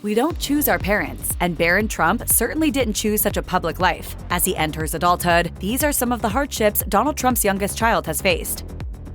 We don't choose our parents, and Barron Trump certainly didn't choose such a public life. As he enters adulthood, these are some of the hardships Donald Trump's youngest child has faced.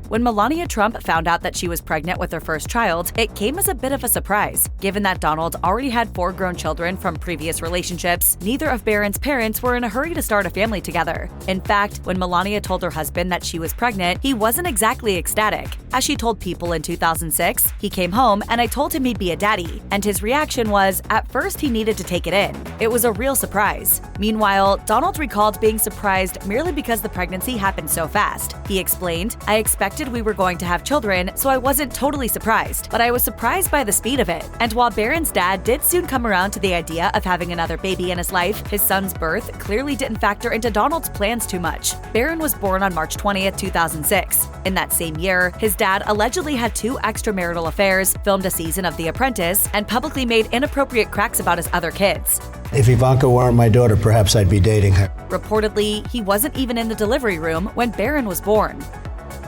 When Melania Trump found out that she was pregnant with her first child, it came as a bit of a surprise, given that Donald already had 4 grown children from previous relationships. Neither of Barron's parents were in a hurry to start a family together. In fact, when Melania told her husband that she was pregnant, he wasn't exactly ecstatic. As she told People in 2006, he came home and I told him he'd be a daddy, and his reaction was, at first he needed to take it in. It was a real surprise. Meanwhile, Donald recalled being surprised merely because the pregnancy happened so fast. He explained, "I expected we were going to have children, so I wasn't totally surprised, but I was surprised by the speed of it." And while Barron's dad did soon come around to the idea of having another baby in his life, his son's birth clearly didn't factor into Donald's plans too much. Barron was born on March 20th, 2006. In that same year, his dad allegedly had 2 extramarital affairs, filmed a season of The Apprentice, and publicly made inappropriate cracks about his other kids. If Ivanka weren't my daughter, perhaps I'd be dating her. Reportedly, he wasn't even in the delivery room when Barron was born.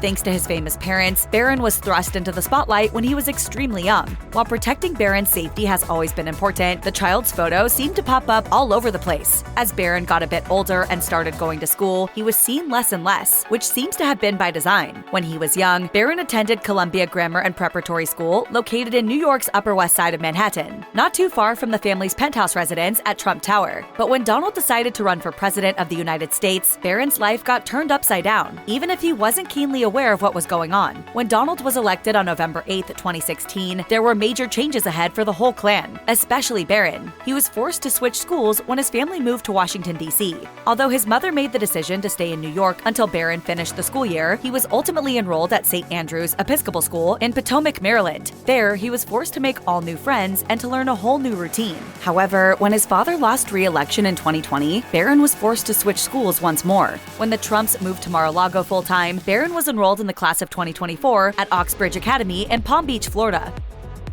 Thanks to his famous parents, Barron was thrust into the spotlight when he was extremely young. While protecting Barron's safety has always been important, the child's photos seemed to pop up all over the place. As Barron got a bit older and started going to school, he was seen less and less, which seems to have been by design. When he was young, Barron attended Columbia Grammar and Preparatory School, located in New York's Upper West Side of Manhattan, not too far from the family's penthouse residence at Trump Tower. But when Donald decided to run for president of the United States, Barron's life got turned upside down, even if he wasn't keenly aware of what was going on. When Donald was elected on November 8th, 2016, there were major changes ahead for the whole clan, especially Barron. He was forced to switch schools when his family moved to Washington, D.C. Although his mother made the decision to stay in New York until Barron finished the school year, he was ultimately enrolled at St. Andrew's Episcopal School in Potomac, Maryland. There, he was forced to make all new friends and to learn a whole new routine. However, when his father lost re-election in 2020, Barron was forced to switch schools once more. When the Trumps moved to Mar-a-Lago full-time, Barron was enrolled in the class of 2024 at Oxbridge Academy in Palm Beach, Florida.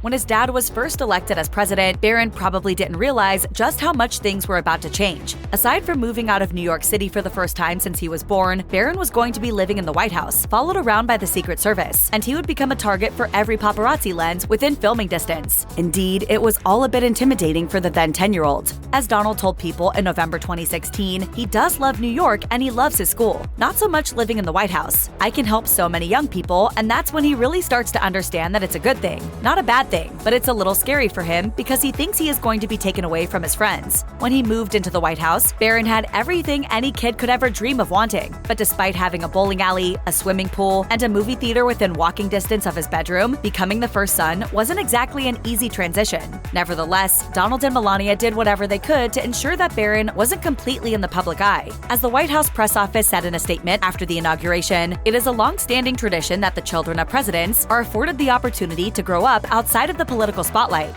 When his dad was first elected as president, Barron probably didn't realize just how much things were about to change. Aside from moving out of New York City for the first time since he was born, Barron was going to be living in the White House, followed around by the Secret Service, and he would become a target for every paparazzi lens within filming distance. Indeed, it was all a bit intimidating for the then 10-year-old. As Donald told People in November 2016, he does love New York and he loves his school, not so much living in the White House. "I can help so many young people, and that's when he really starts to understand that it's a good thing, not a bad thing. But it's a little scary for him because he thinks he is going to be taken away from his friends." When he moved into the White House, Barron had everything any kid could ever dream of wanting. But despite having a bowling alley, a swimming pool, and a movie theater within walking distance of his bedroom, becoming the first son wasn't exactly an easy transition. Nevertheless, Donald and Melania did whatever they could to ensure that Barron wasn't completely in the public eye. As the White House press office said in a statement after the inauguration, "It is a long-standing tradition that the children of presidents are afforded the opportunity to grow up outside of the political spotlight."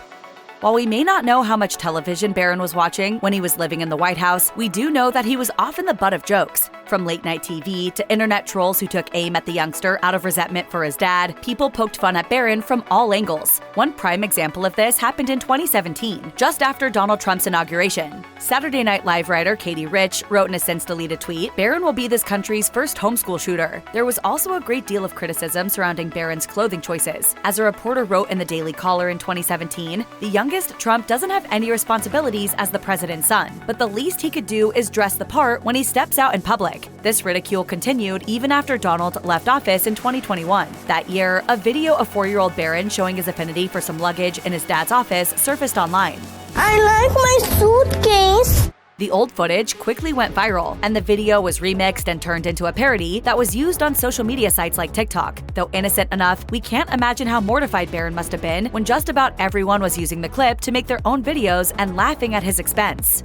While we may not know how much television Barron was watching when he was living in the White House, we do know that he was often the butt of jokes. From late-night TV to internet trolls who took aim at the youngster out of resentment for his dad, people poked fun at Barron from all angles. One prime example of this happened in 2017, just after Donald Trump's inauguration. Saturday Night Live writer Katie Rich wrote in a since-deleted tweet, "Barron will be this country's first homeschool shooter." There was also a great deal of criticism surrounding Barron's clothing choices. As a reporter wrote in the Daily Caller in 2017, "The youngest Trump doesn't have any responsibilities as the president's son, but the least he could do is dress the part when he steps out in public." This ridicule continued even after Donald left office in 2021. That year, a video of 4-year-old Barron showing his affinity for some luggage in his dad's office surfaced online. "I like my suitcase." The old footage quickly went viral, and the video was remixed and turned into a parody that was used on social media sites like TikTok. Though innocent enough, we can't imagine how mortified Barron must have been when just about everyone was using the clip to make their own videos and laughing at his expense.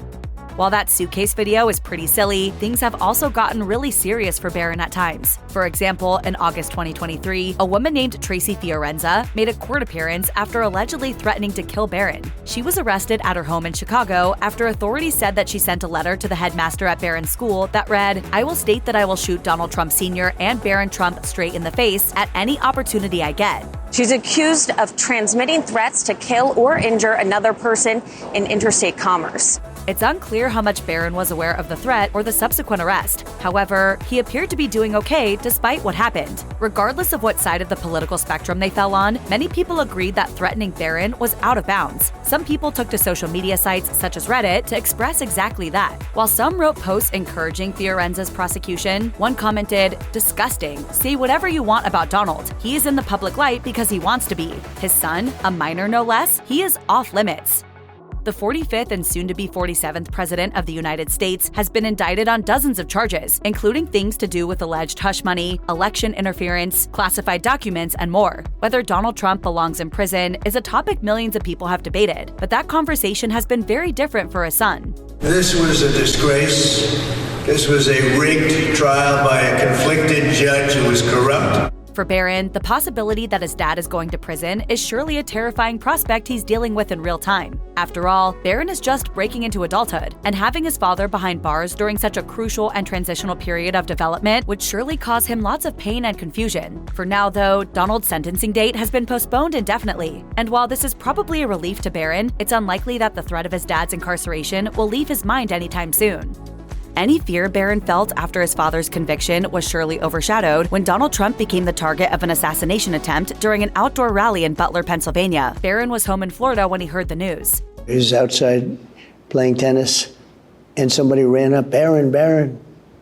While that suitcase video is pretty silly, things have also gotten really serious for Barron at times. For example, in August 2023, a woman named Tracy Fiorenza made a court appearance after allegedly threatening to kill Barron. She was arrested at her home in Chicago after authorities said that she sent a letter to the headmaster at Barron's school that read, "I will state that I will shoot Donald Trump Sr. and Barron Trump straight in the face at any opportunity I get." She's accused of transmitting threats to kill or injure another person in interstate commerce. It's unclear how much Barron was aware of the threat or the subsequent arrest. However, he appeared to be doing okay despite what happened. Regardless of what side of the political spectrum they fell on, many people agreed that threatening Barron was out of bounds. Some people took to social media sites such as Reddit to express exactly that. While some wrote posts encouraging Fiorenza's prosecution, one commented, "Disgusting. Say whatever you want about Donald. He is in the public light because he wants to be. His son, a minor no less, he is off limits." The 45th and soon-to-be 47th President of the United States has been indicted on dozens of charges, including things to do with alleged hush money, election interference, classified documents, and more. Whether Donald Trump belongs in prison is a topic millions of people have debated, but that conversation has been very different for his son. This was a disgrace. This was a rigged trial by a conflicted judge who was corrupt. For Barron, the possibility that his dad is going to prison is surely a terrifying prospect he's dealing with in real time. After all, Barron is just breaking into adulthood, and having his father behind bars during such a crucial and transitional period of development would surely cause him lots of pain and confusion. For now, though, Donald's sentencing date has been postponed indefinitely, and while this is probably a relief to Barron, it's unlikely that the threat of his dad's incarceration will leave his mind anytime soon. Any fear Barron felt after his father's conviction was surely overshadowed when Donald Trump became the target of an assassination attempt during an outdoor rally in Butler, Pennsylvania. Barron was home in Florida when he heard the news. He was outside playing tennis, and somebody ran up, Barron,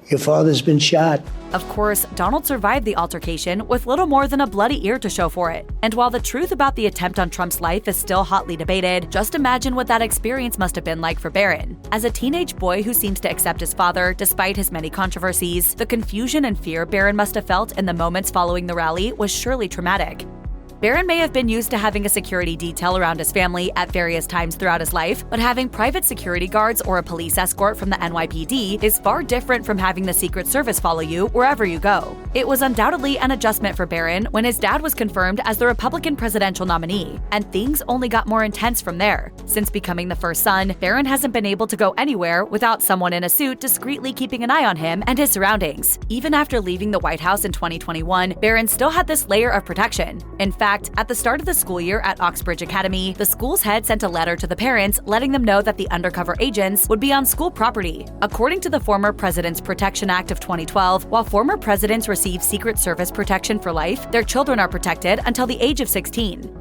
your father's been shot." Of course, Donald survived the altercation with little more than a bloody ear to show for it. And while the truth about the attempt on Trump's life is still hotly debated, just imagine what that experience must have been like for Barron. As a teenage boy who seems to accept his father despite his many controversies, the confusion and fear Barron must have felt in the moments following the rally was surely traumatic. Barron may have been used to having a security detail around his family at various times throughout his life, but having private security guards or a police escort from the NYPD is far different from having the Secret Service follow you wherever you go. It was undoubtedly an adjustment for Barron when his dad was confirmed as the Republican presidential nominee, and things only got more intense from there. Since becoming the first son, Barron hasn't been able to go anywhere without someone in a suit discreetly keeping an eye on him and his surroundings. Even after leaving the White House in 2021, Barron still had this layer of protection. In fact, at the start of the school year at Oxbridge Academy, the school's head sent a letter to the parents letting them know that the undercover agents would be on school property. According to the former President's Protection Act of 2012, while former presidents receive Secret Service protection for life, their children are protected until the age of 16.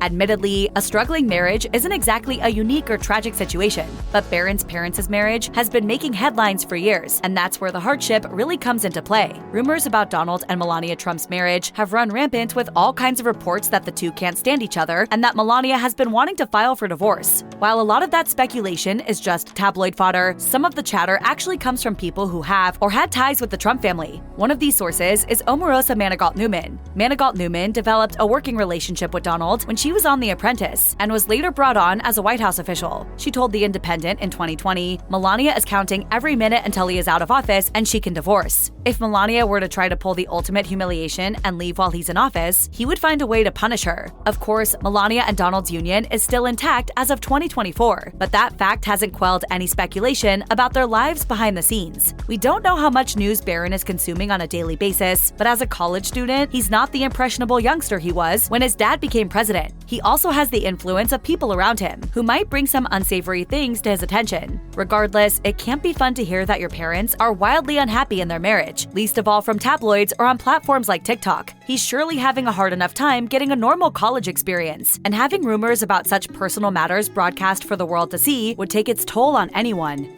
Admittedly, a struggling marriage isn't exactly a unique or tragic situation, but Barron's parents' marriage has been making headlines for years, and that's where the hardship really comes into play. Rumors about Donald and Melania Trump's marriage have run rampant, with all kinds of reports that the two can't stand each other and that Melania has been wanting to file for divorce. While a lot of that speculation is just tabloid fodder, some of the chatter actually comes from people who have or had ties with the Trump family. One of these sources is Omarosa Manigault-Newman. Manigault-Newman developed a working relationship with Donald when she was on The Apprentice and was later brought on as a White House official. She told The Independent in 2020, "Melania is counting every minute until he is out of office and she can divorce. If Melania were to try to pull the ultimate humiliation and leave while he's in office, he would find a way to punish her." Of course, Melania and Donald's union is still intact as of 2024, but that fact hasn't quelled any speculation about their lives behind the scenes. We don't know how much news Barron is consuming on a daily basis, but as a college student, he's not the impressionable youngster he was when his dad became president. He also has the influence of people around him, who might bring some unsavory things to his attention. Regardless, it can't be fun to hear that your parents are wildly unhappy in their marriage, least of all from tabloids or on platforms like TikTok. He's surely having a hard enough time getting a normal college experience, and having rumors about such personal matters broadcast for the world to see would take its toll on anyone.